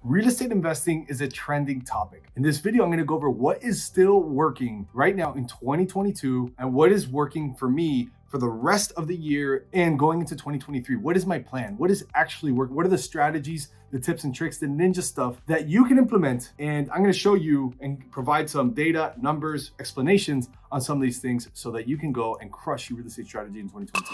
Real estate investing is a trending topic. In this video, I'm going to go over what is still working right now in 2022 and what is working for me for the rest of the year and going into 2023. What is my plan? What is actually working? What are the strategies, the tips and tricks, the ninja stuff that you can implement? And I'm going to show you and provide some data, numbers, explanations on some of these things so that you can go and crush your real estate strategy in 2022.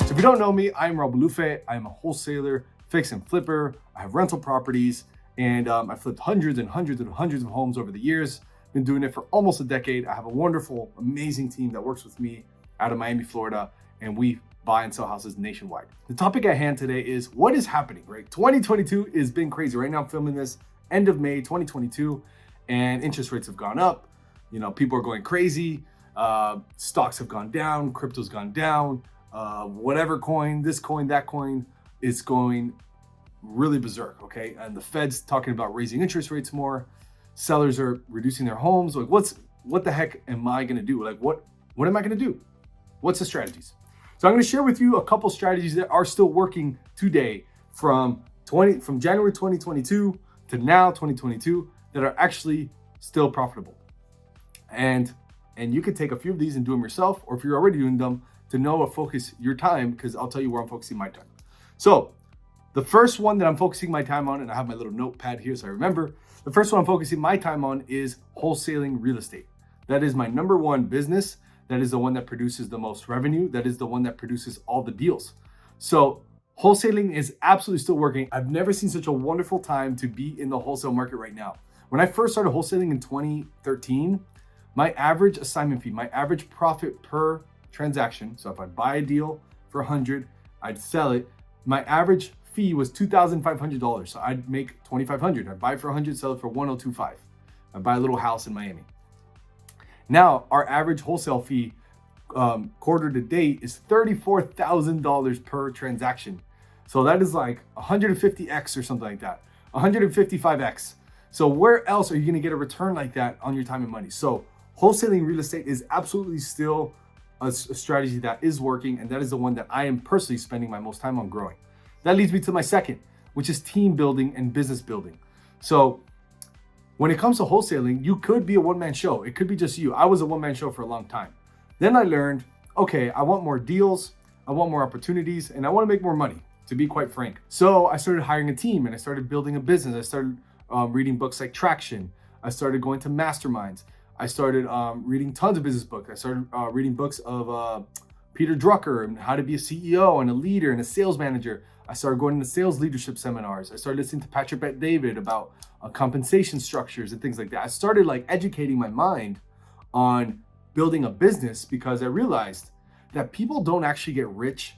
So if you don't know me, I'm Rob Lufe. I'm a wholesaler, fix and flipper. I have rental properties, and I've flipped hundreds and hundreds and hundreds of homes over the years. Been doing it for almost a decade. I have a wonderful, amazing team that works with me out of Miami, Florida, and we buy and sell houses nationwide. The topic at hand today is what is happening, right? 2022 has been crazy. Right now I'm filming this end of May 2022, and interest rates have gone up. You know, people are going crazy. Stocks have gone down, crypto's gone down. Whatever coin, this coin, that coin is going really berserk, okay? And the Fed's talking about raising interest rates more. Sellers are reducing their homes. Like, what the heck am I gonna do? Like, what am I gonna do? What's the strategies? So I'm gonna share with you a couple strategies that are still working today from January 2022 to now 2022 that are actually still profitable. And you can take a few of these and do them yourself, or if you're already doing them, to know or focus your time, because I'll tell you where I'm focusing my time. So the first one that I'm focusing my time on, and I have my little notepad here so I remember, the first one I'm focusing my time on is wholesaling real estate. That is my number one business. That is the one that produces the most revenue. That is the one that produces all the deals. So wholesaling is absolutely still working. I've never seen such a wonderful time to be in the wholesale market right now. When I first started wholesaling in 2013, my average assignment fee, my average profit per transaction, so if I buy a deal for 100, I'd sell it, my average fee was $2,500. So I'd make $2,500. I'd buy it for 100, sell it for $1,025. I'd buy a little house in Miami. Now, our average wholesale fee quarter to date is $34,000 per transaction. So that is like 150x or something like that, 155x. So where else are you gonna get a return like that on your time and money? So wholesaling real estate is absolutely still a strategy that is working, and that is the one that I am personally spending my most time on growing. That leads me to my second, which is team building and business building. So when it comes to wholesaling, you could be a one-man show. It could be just you. I was a one-man show for a long time. Then I learned, okay, I want more deals, I want more opportunities, and I want to make more money, to be quite frank. So I started hiring a team and I started building a business. I started reading books like Traction. I started going to masterminds. I started reading tons of business books. I started reading books of Peter Drucker and how to be a CEO and a leader and a sales manager. I started going to sales leadership seminars. I started listening to Patrick Bet-David about compensation structures and things like that. I started like educating my mind on building a business because I realized that people don't actually get rich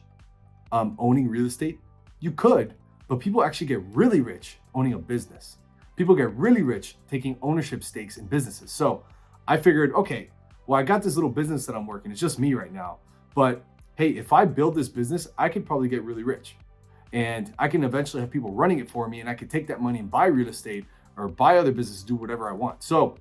owning real estate. You could, but people actually get really rich owning a business. People get really rich taking ownership stakes in businesses. So I figured, okay, well, I got this little business that I'm working. It's just me right now. But hey, if I build this business, I could probably get really rich. And I can eventually have people running it for me, and I could take that money and buy real estate or buy other businesses, do whatever I want. So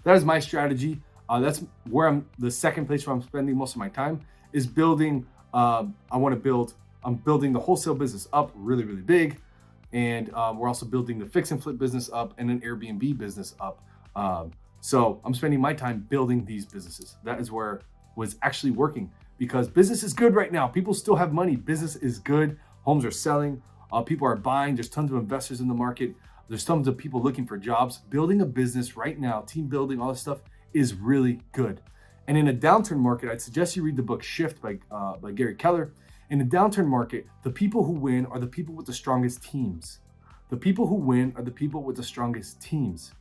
that is my strategy. That's where the second place where I'm spending most of my time is building. I'm building the wholesale business up really, really big. And we're also building the fix and flip business up and an Airbnb business up. So I'm spending my time building these businesses. That is where was actually working, because business is good right now. People still have money. Business is good. Homes are selling. People are buying. There's tons of investors in the market. There's tons of people looking for jobs. Building a business right now, team building, all this stuff is really good. And in a downturn market, I'd suggest you read the book Shift by Gary Keller. In a downturn market, the people who win are the people with the strongest teams. The people who win are the people with the strongest teams.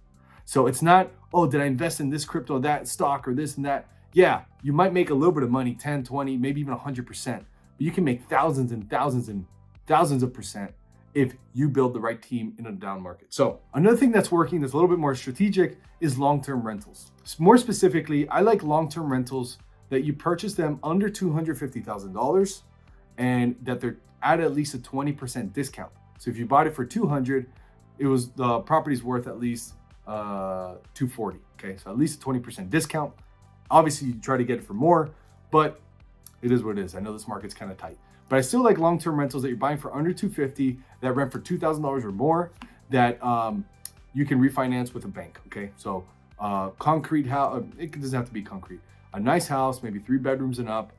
So it's not, oh, did I invest in this crypto, that stock, or this and that? Yeah, you might make a little bit of money, 10, 20, maybe even 100%, but you can make thousands and thousands and thousands of percent if you build the right team in a down market. So another thing that's working that's a little bit more strategic is long-term rentals. More specifically, I like long-term rentals that you purchase them under $250,000 and that they're at least a 20% discount. So if you bought it for 200, the property's worth at least 240. Okay, so at least a 20% discount. Obviously, you try to get it for more, but it is what it is. I know this market's kind of tight. But I still like long-term rentals that you're buying for under $250, that rent for $2,000 or more, that you can refinance with a bank. Okay, so concrete house, it doesn't have to be concrete. A nice house, maybe 3 bedrooms and up.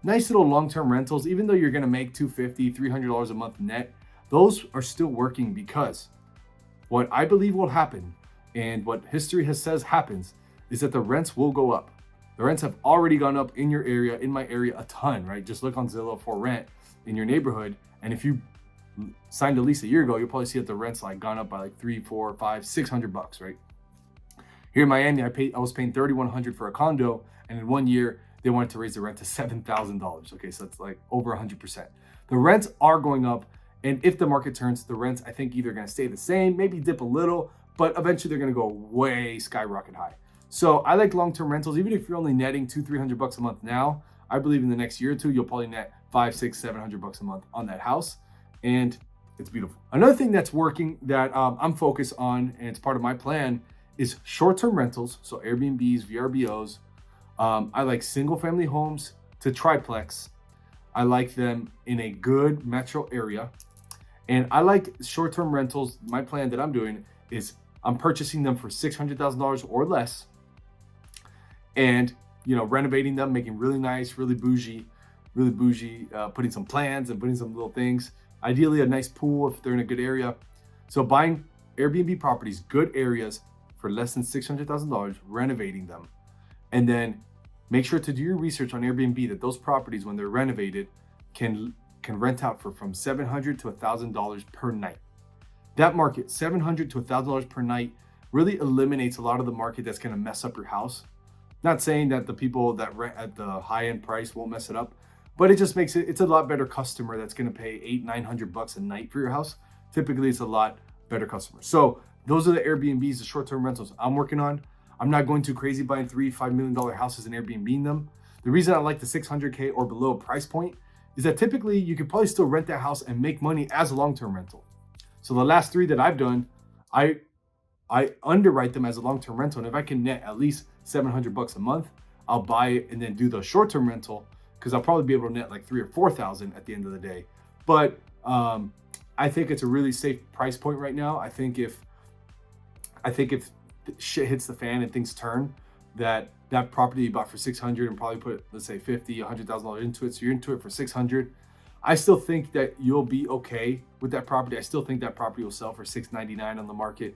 Nice little long-term rentals, even though you're gonna make $250, $300 a month net, those are still working, because what I believe will happen, and what history has says happens, is that the rents will go up. The rents have already gone up in your area, in my area, a ton, right? Just look on Zillow for rent in your neighborhood. And if you signed a lease a year ago, you'll probably see that the rent's like gone up by like $300, $400, $500, $600, right? Here in Miami, I was paying $3,100 for a condo, and in 1 year, they wanted to raise the rent to $7,000. Okay, so that's like over 100%. The rents are going up, and if the market turns, the rents, I think, either going to stay the same, maybe dip a little, but eventually they're going to go way skyrocket high. So I like long-term rentals. Even if you're only netting $200-$300 a month now, I believe in the next year or two, you'll probably net $500-$700 a month on that house, and it's beautiful. Another thing that's working that I'm focused on, and it's part of my plan, is short-term rentals. So Airbnbs, VRBOs. I like single-family homes to triplex. I like them in a good metro area, and I like short-term rentals. My plan that I'm doing is I'm purchasing them for $600,000 or less, and renovating them, making really nice, really bougie, putting some plans and putting some little things. Ideally, a nice pool if they're in a good area. So buying Airbnb properties, good areas, for less than $600,000, renovating them, and then make sure to do your research on Airbnb that those properties, when they're renovated, can rent out for from $700 to $1,000 per night. That market, $700 to $1,000 per night, really eliminates a lot of the market that's going to mess up your house. Not saying that the people that rent at the high-end price won't mess it up, but it just makes it's a lot better customer that's going to pay $800-$900 a night for your house. Typically, it's a lot better customer. So those are the Airbnbs, the short-term rentals I'm working on. I'm not going too crazy buying $3-5 million houses and Airbnb them. The reason I like the $600K or below price point is that typically you could probably still rent that house and make money as a long-term rental. So the last 3 that I've done, I underwrite them as a long-term rental, and if I can net at least $700 a month, I'll buy it and then do the short-term rental, because I'll probably be able to net like $3,000 or $4,000 at the end of the day. But I think it's a really safe price point right now. I think if shit hits the fan and things turn, that property you bought for $600 and probably put, let's say, $50,000-$100,000 into it, so you're into it for $600. I still think that you'll be okay with that property. I still think that property will sell for $699 on the market,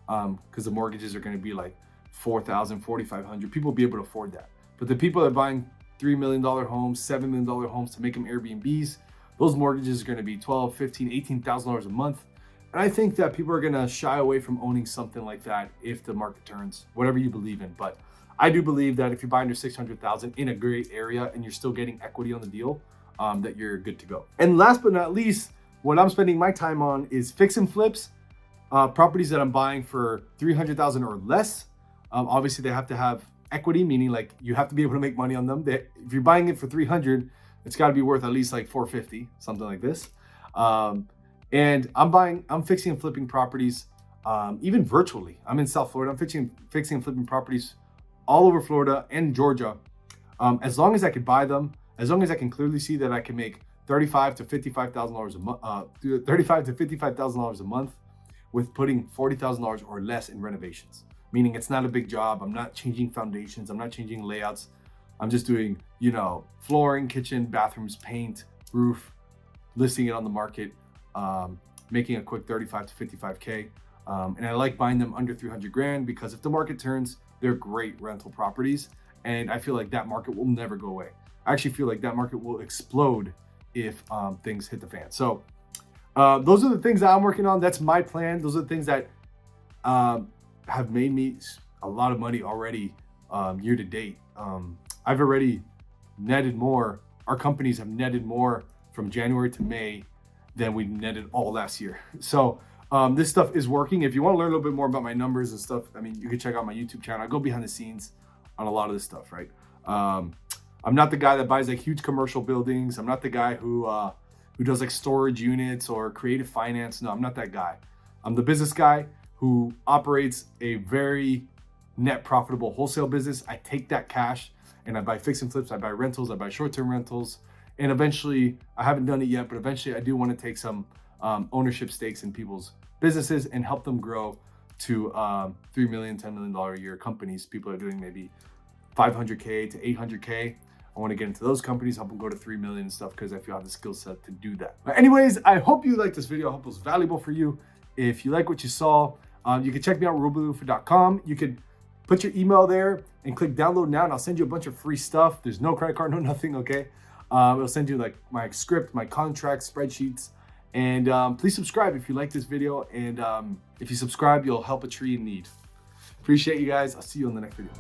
because the mortgages are going to be like $4,000, $4,500. People will be able to afford that. But the people that are buying $3 million homes, $7 million homes to make them Airbnbs, those mortgages are going to be $12,000, $15,000, $18,000 a month. And I think that people are going to shy away from owning something like that if the market turns, whatever you believe in. But I do believe that if you buy under $600,000 in a great area and you're still getting equity on the deal, that you're good to go. And last but not least, what I'm spending my time on is fix and flips, properties that I'm buying for $300,000 or less. Obviously, they have to have equity, meaning like you have to be able to make money on them. If you're buying it for $300,000, it's got to be worth at least like $450,000, something like this. And I'm fixing and flipping properties, even virtually. I'm in South Florida. I'm fixing and flipping properties all over Florida and Georgia. As long as I could buy them, as long as I can clearly see that I can make $35,000 to $55,000 a month, $35,000 to $55,000 a month with putting $40,000 or less in renovations. Meaning it's not a big job. I'm not changing foundations. I'm not changing layouts. I'm just doing, flooring, kitchen, bathrooms, paint, roof, listing it on the market, making a quick 35 to 55K. And I like buying them under 300 grand, because if the market turns, they're great rental properties. And I feel like that market will never go away. I actually feel like that market will explode if things hit the fan. So those are the things that I'm working on. That's my plan. Those are the things that have made me a lot of money already year to date. I've already netted more. Our companies have netted more from January to May than we netted all last year. So this stuff is working. If you want to learn a little bit more about my numbers and stuff, you can check out my YouTube channel. I go behind the scenes on a lot of this stuff, right? I'm not the guy that buys like huge commercial buildings. I'm not the guy who does like storage units or creative finance. No, I'm not that guy. I'm the business guy who operates a very net profitable wholesale business. I take that cash and I buy fix and flips, I buy rentals, I buy short-term rentals, And eventually, I haven't done it yet, but eventually I do want to take some ownership stakes in people's businesses and help them grow to $3 million, $10 million a year companies. People are doing maybe 500K to 800K. I want to get into those companies, help them go to 3 million and stuff, because I feel I have the skill set to do that. But anyways, I hope you liked this video. I hope it was valuable for you. If you like what you saw, you can check me out at robufe.com. You can put your email there and click download now, and I'll send you a bunch of free stuff. There's no credit card, no nothing, okay? It'll send you like my script, my contract, spreadsheets. And please subscribe if you like this video. And if you subscribe, you'll help a tree in need. Appreciate you guys. I'll see you on the next video.